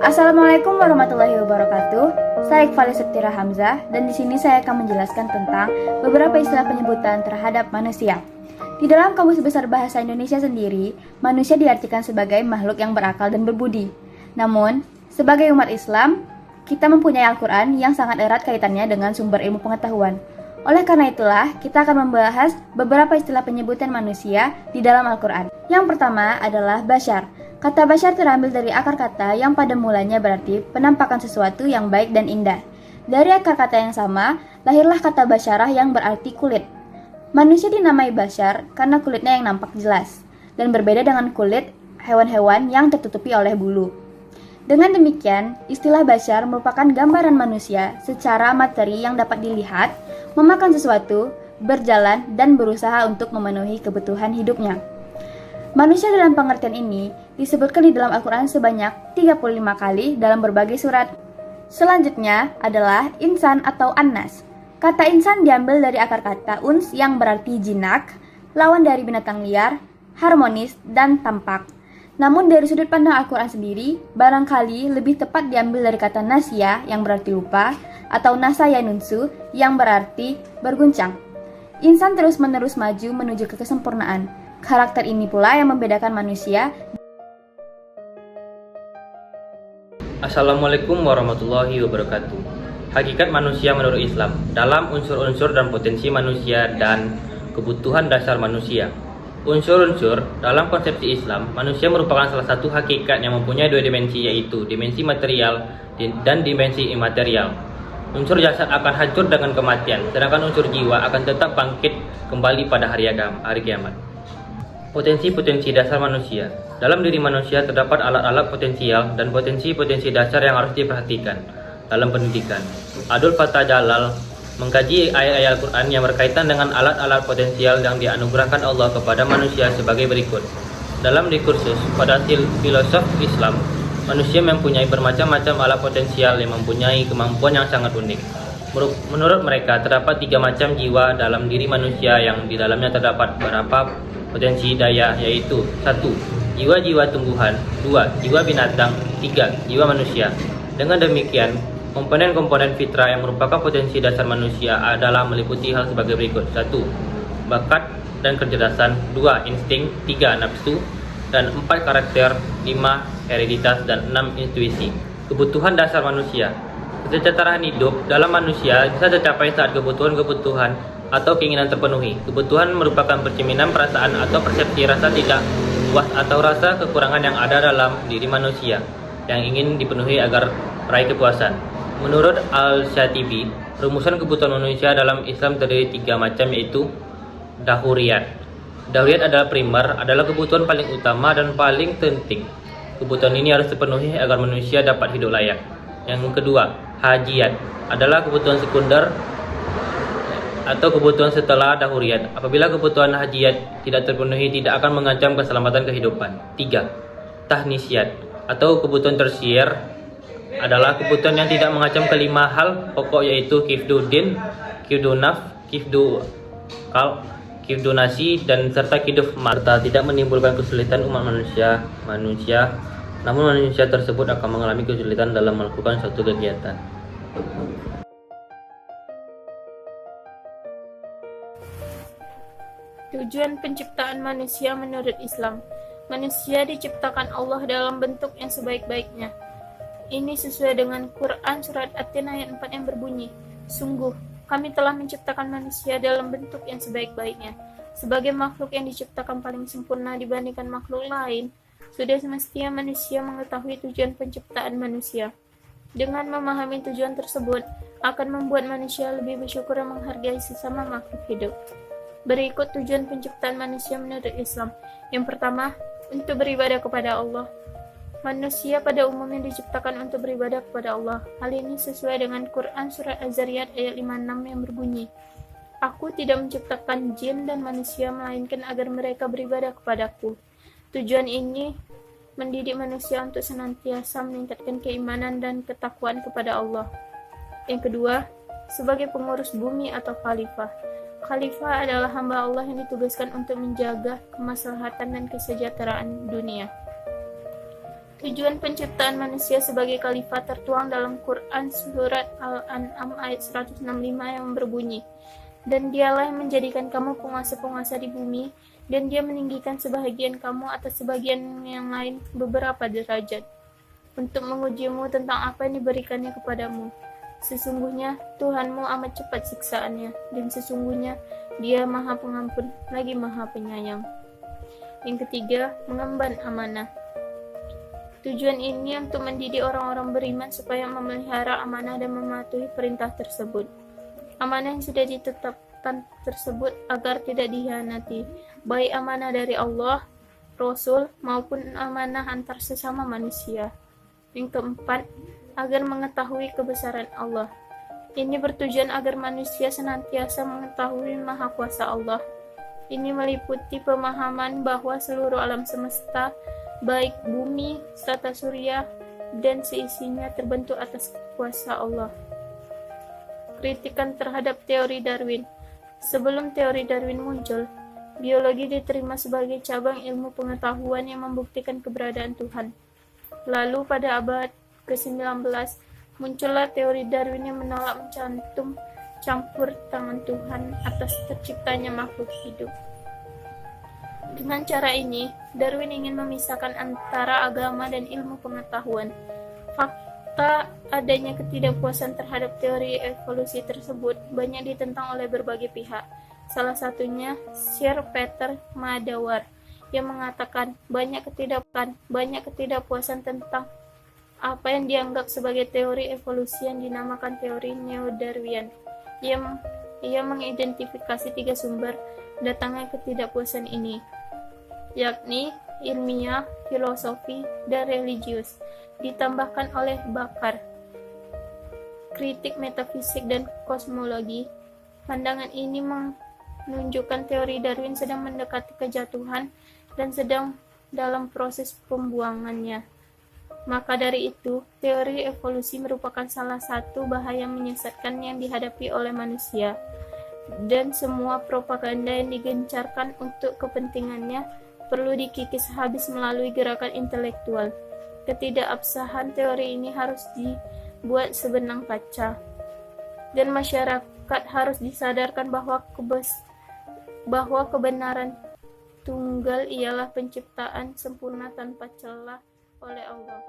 Assalamualaikum warahmatullahi wabarakatuh. Saya Iqbal Septira Hamzah dan di sini saya akan menjelaskan tentang beberapa istilah penyebutan terhadap manusia. Di dalam Kamus Besar Bahasa Indonesia sendiri, manusia diartikan sebagai makhluk yang berakal dan berbudi. Namun, sebagai umat Islam, kita mempunyai Al-Quran yang sangat erat kaitannya dengan sumber ilmu pengetahuan. Oleh karena itulah, kita akan membahas beberapa istilah penyebutan manusia di dalam Al-Quran. Yang pertama adalah Bashar. Kata Bashar terambil dari akar kata yang pada mulanya berarti penampakan sesuatu yang baik dan indah. Dari akar kata yang sama, lahirlah kata Basyarah yang berarti kulit. Manusia dinamai Bashar karena kulitnya yang nampak jelas, dan berbeda dengan kulit hewan-hewan yang tertutupi oleh bulu. Dengan demikian, istilah Bashar merupakan gambaran manusia secara materi yang dapat dilihat, memakan sesuatu, berjalan, dan berusaha untuk memenuhi kebutuhan hidupnya. Manusia dalam pengertian ini disebutkan di dalam Al-Quran sebanyak 35 kali dalam berbagai surat. Selanjutnya adalah insan atau annas. Kata insan diambil dari akar kata uns yang berarti jinak, lawan dari binatang liar, harmonis, dan tampak. Namun dari sudut pandang Al-Quran sendiri, barangkali lebih tepat diambil dari kata nasya yang berarti lupa, atau nasaya nunsu yang berarti berguncang. Insan terus-menerus maju menuju ke kesempurnaan. Karakter ini pula yang membedakan manusia. Assalamualaikum warahmatullahi wabarakatuh. Hakikat manusia menurut Islam dalam unsur-unsur dan potensi manusia dan kebutuhan dasar manusia. Unsur-unsur dalam konsepsi Islam, manusia merupakan salah satu hakikat yang mempunyai dua dimensi, yaitu dimensi material dan dimensi imaterial. Unsur jasad akan hancur dengan kematian, sedangkan unsur jiwa akan tetap bangkit kembali pada hari kiamat. Potensi-potensi dasar manusia. Dalam diri manusia terdapat alat-alat potensial dan potensi-potensi dasar yang harus diperhatikan dalam pendidikan. Abdul Fattah Jalal mengkaji ayat-ayat Al-Quran yang berkaitan dengan alat-alat potensial yang dianugerahkan Allah kepada manusia sebagai berikut. Dalam diskursus pada filosof Islam, manusia mempunyai bermacam-macam alat potensial yang mempunyai kemampuan yang sangat unik. Menurut mereka, terdapat 3 macam jiwa dalam diri manusia yang di dalamnya terdapat beberapa potensi daya, yaitu 1. Jiwa-jiwa tumbuhan, 2. Jiwa binatang, 3. Jiwa manusia. Dengan demikian, komponen-komponen fitrah yang merupakan potensi dasar manusia adalah meliputi hal sebagai berikut. 1. Bakat dan kecerdasan, 2. Insting, 3. Nafsu, dan 4. Karakter, 5. Hereditas, dan 6. Intuisi. Kebutuhan dasar manusia. Kesejahteraan hidup dalam manusia bisa tercapai saat kebutuhan-kebutuhan atau keinginan terpenuhi. Kebutuhan merupakan percerminan perasaan atau persepsi rasa tidak puas atau rasa kekurangan yang ada dalam diri manusia yang ingin dipenuhi agar meraih kepuasan. Menurut Al-Syatibi, rumusan kebutuhan manusia dalam Islam terdiri 3 macam, yaitu dahuriyat. Dahuriyat adalah primer, adalah kebutuhan paling utama dan paling penting. Kebutuhan ini harus terpenuhi agar manusia dapat hidup layak. Yang kedua, hajiyat adalah kebutuhan sekunder atau kebutuhan setelah dahuriyat. Apabila kebutuhan hajiyat tidak terpenuhi, tidak akan mengancam keselamatan kehidupan. 3. Tahnisiyat atau kebutuhan tersier adalah kebutuhan yang tidak mengancam kelima hal pokok, yaitu kifdudin, kifdunaf, kifdunasi, dan serta kiduf marta, tidak menimbulkan kesulitan umat manusia, namun manusia tersebut akan mengalami kesulitan dalam melakukan suatu kegiatan. Tujuan penciptaan manusia menurut Islam. Manusia diciptakan Allah dalam bentuk yang sebaik-baiknya. Ini sesuai dengan Quran surat At-Tin ayat 4 yang berbunyi, "Sungguh, kami telah menciptakan manusia dalam bentuk yang sebaik-baiknya." Sebagai makhluk yang diciptakan paling sempurna dibandingkan makhluk lain, sudah semestinya manusia mengetahui tujuan penciptaan manusia. Dengan memahami tujuan tersebut, akan membuat manusia lebih bersyukur dan menghargai sesama makhluk hidup. Berikut tujuan penciptaan manusia menurut Islam. Yang pertama, untuk beribadah kepada Allah. Manusia pada umumnya diciptakan untuk beribadah kepada Allah. Hal ini sesuai dengan Quran surat Az-Zariyat ayat 56 yang berbunyi, "Aku tidak menciptakan jin dan manusia melainkan agar mereka beribadah kepadaku." Tujuan ini mendidik manusia untuk senantiasa meningkatkan keimanan dan ketakwaan kepada Allah. Yang kedua, sebagai pengurus bumi atau khalifah. Khalifah adalah hamba Allah yang ditugaskan untuk menjaga kemaslahatan dan kesejahteraan dunia. Tujuan penciptaan manusia sebagai khalifah tertuang dalam Quran Surat Al-An'am ayat 165 yang berbunyi, "Dan dialah yang menjadikan kamu penguasa-penguasa di bumi, dan dia meninggikan sebahagian kamu atas sebagian yang lain beberapa derajat, untuk mengujimu tentang apa yang diberikannya kepadamu. Sesungguhnya Tuhanmu amat cepat siksaannya, dan sesungguhnya Dia Maha Pengampun lagi Maha Penyayang." Yang ketiga, mengemban amanah. Tujuan ini untuk mendidik orang-orang beriman supaya memelihara amanah dan mematuhi perintah tersebut. Amanah yang sudah ditetapkan tersebut agar tidak dikhianati, baik amanah dari Allah, Rasul, maupun amanah antar sesama manusia. Yang keempat, agar mengetahui kebesaran Allah. Ini bertujuan agar manusia senantiasa mengetahui Maha Kuasa Allah. Ini meliputi pemahaman bahwa seluruh alam semesta, baik bumi, tata surya, dan seisinya terbentuk atas kuasa Allah. Kritikan terhadap teori Darwin. Sebelum teori Darwin muncul, biologi diterima sebagai cabang ilmu pengetahuan yang membuktikan keberadaan Tuhan. Lalu pada abad ke-19, muncullah teori Darwin yang menolak mencantum campur tangan Tuhan atas terciptanya makhluk hidup. Dengan cara ini, Darwin ingin memisahkan antara agama dan ilmu pengetahuan. Fakta adanya ketidakpuasan terhadap teori evolusi tersebut banyak ditentang oleh berbagai pihak. Salah satunya Sir Peter Madawar yang mengatakan banyak ketidakpuasan tentang apa yang dianggap sebagai teori evolusi yang dinamakan teori Neo-Darwinian. Ia mengidentifikasi 3 sumber datangnya ketidakpuasan ini, yakni ilmiah, filosofi, dan religius, ditambahkan oleh Bakar, kritik metafisik dan kosmologi. Pandangan ini menunjukkan teori Darwin sedang mendekati kejatuhan dan sedang dalam proses pembuangannya. Maka dari itu, teori evolusi merupakan salah satu bahaya menyesatkan yang dihadapi oleh manusia, dan semua propaganda yang digencarkan untuk kepentingannya perlu dikikis habis melalui gerakan intelektual. Ketidakabsahan teori ini harus dibuat sebenang kaca, dan masyarakat harus disadarkan bahwa kebenaran tunggal ialah penciptaan sempurna tanpa celah oleh Allah.